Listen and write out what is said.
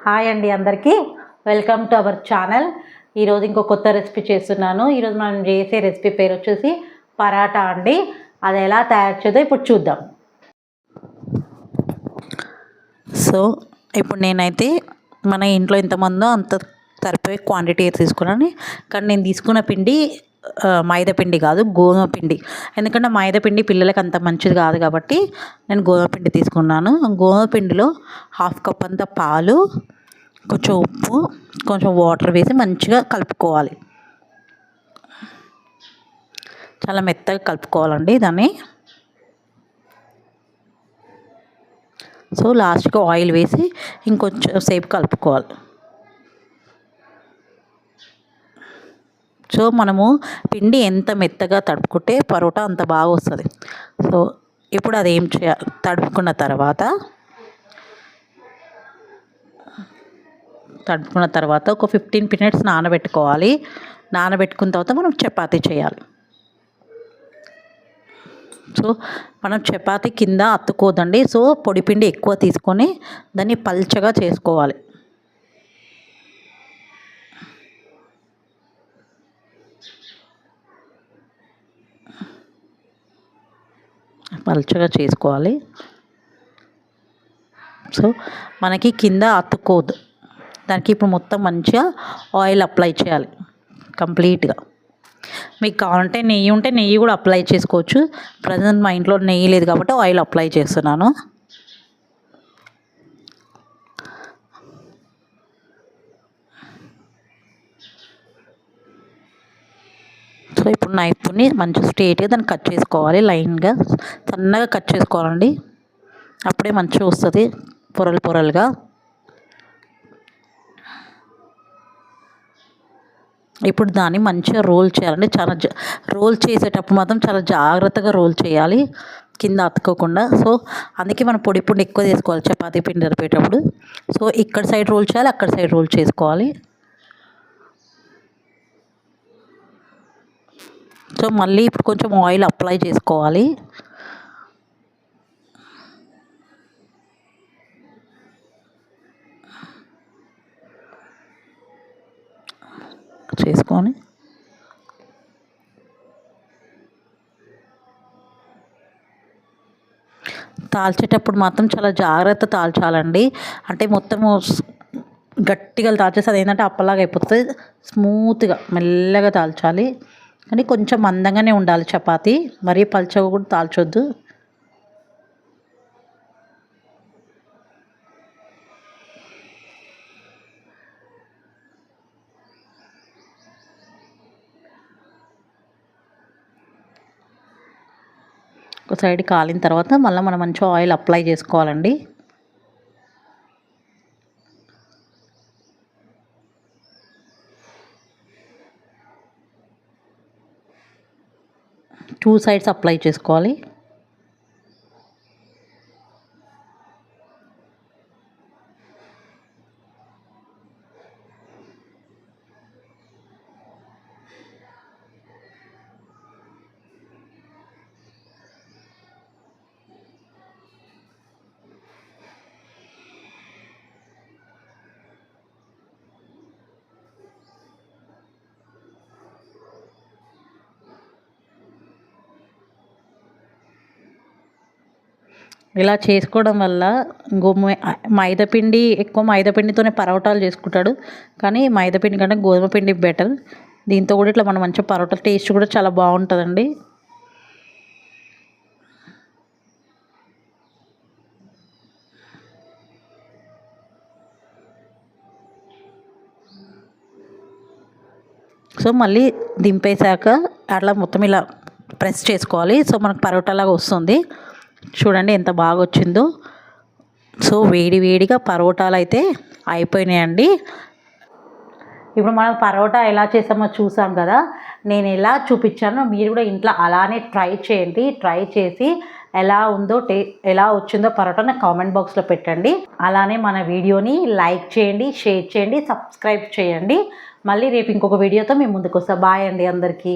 Hi అండి అందరికీ, welcome to our channel. ఈరోజు ఇంకో కొత్త రెసిపీ చేస్తున్నాను. ఈరోజు మనం చేసే రెసిపీ పేరు వచ్చేసి పరాటా అండి. అది ఎలా తయారు చేద్దో ఇప్పుడు చూద్దాం. సో ఇప్పుడు నేనైతే మన ఇంట్లో ఎంతమందో అంత సరిపోయే క్వాంటిటీ తీసుకున్నాను. కానీ నేను తీసుకున్న పిండి మైదా పిండి కాదు, గోధుమ పిండి. ఎందుకంటే మైదా పిండి పిల్లలకి అంత మంచిది కాదు కాబట్టి నేను గోధుమ పిండి తీసుకున్నాను. గోధుమ పిండిలో 1/2 కప్ అంత పాలు, కొంచెం ఉప్పు, కొంచెం వాటర్ వేసి మంచిగా కలుపుకోవాలి. చాలా మెత్తగా కలుపుకోవాలండి దాన్ని. సో లాస్ట్గా ఆయిల్ వేసి ఇంకొంచెం సేపు కలుపుకోవాలి. సో మనము పిండి ఎంత మెత్తగా తడుపుకుంటే పరోటా అంత బాగా వస్తుంది. సో ఇప్పుడు అది ఏం చేయాలి, తడుపుకున్న తర్వాత ఒక 15 మినిట్స్ నానబెట్టుకోవాలి. నానబెట్టుకున్న తర్వాత మనం చపాతీ చేయాలి. సో మనం చపాతీ కింద అతుక్కోదండి. సో పొడిపిండి ఎక్కువ తీసుకొని దాన్ని పల్చగా చేసుకోవాలి. పల్చగా చేసుకోవాలి. సో మనకి కింద అతుక్కోదు దానికి. ఇప్పుడు మొత్తం మంచిగా ఆయిల్ అప్లై చేయాలి కంప్లీట్గా. మీకు కావాలంటే నెయ్యి ఉంటే నెయ్యి కూడా అప్లై చేసుకోవచ్చు. ప్రజెంట్ మా ఇంట్లో నెయ్యి లేదు కాబట్టి ఆయిల్ అప్లై చేస్తున్నాను. సో ఇప్పుడు నైఫ్ని మంచి స్ట్రేట్గా దాన్ని కట్ చేసుకోవాలి. లైన్గా సన్నగా కట్ చేసుకోవాలండి. అప్పుడే మంచిగా వస్తుంది పొరలు పొరలుగా. ఇప్పుడు దాన్ని మంచిగా రోల్ చేయాలండి. రోల్ చేసేటప్పుడు మాత్రం చాలా జాగ్రత్తగా రోల్ చేయాలి, కింద అతుక్కోకుండా. సో అందుకే మనం పొడి ఎక్కువ తీసుకోవాలి చపాతీ పిండి జరిపేటప్పుడు. సో ఇక్కడ సైడ్ రోల్ చేయాలి, అక్కడ సైడ్ రోల్ చేసుకోవాలి. సో మళ్ళీ ఇప్పుడు కొంచెం ఆయిల్ అప్లై చేసుకోవాలి. చేసుకొని తాల్చేటప్పుడు మాత్రం చాలా జాగ్రత్త తాల్చాలండి. అంటే మొత్తము గట్టిగా తాల్చేస్తే అది ఏంటంటే అప్పలాగా అయిపోతుంది. స్మూత్గా మెల్లగా తాల్చాలి. కానీ కొంచెం మందంగానే ఉండాలి చపాతీ, మరీ పల్చగా కూడా తాల్చొద్దు. ఒక సైడ్ కాలిన తర్వాత మళ్ళీ మనం మంచిగా ఆయిల్ అప్లై చేసుకోవాలండి. టూ సైడ్స్ అప్లై చేసుకోవాలి. ఇలా చేసుకోవడం వల్ల మైదాపిండి ఎక్కువ మైదాపిండితోనే పరోటాలు చేసుకుంటాడు. కానీ మైదాపిండి కంటే గోధుమ పిండి బెటర్. దీంతో కూడా ఇట్లా మనం మంచిగా పరోటా టేస్ట్ కూడా చాలా బాగుంటుందండి. సో మళ్ళీ దింపేశాక అట్లా మొత్తం ఇలా ప్రెస్ చేసుకోవాలి. సో మనకు పరోటాలాగా వస్తుంది. చూడండి ఎంత బాగా వచ్చిందో. సో వేడిగా పరోటాలు అయితే అయిపోయినాయండి. ఇప్పుడు మనం పరోటా ఎలా చేసామో చూసాం కదా. నేను ఎలా చూపించానో మీరు కూడా ఇంట్లో అలానే ట్రై చేయండి. ట్రై చేసి ఎలా వచ్చిందో పరోటా నాకు కామెంట్ బాక్స్లో పెట్టండి. అలానే మన వీడియోని లైక్ చేయండి, షేర్ చేయండి, సబ్స్క్రైబ్ చేయండి. మళ్ళీ రేపు ఇంకొక వీడియోతో మేము ముందుకు వస్తాం. బాయ్ అండి అందరికీ.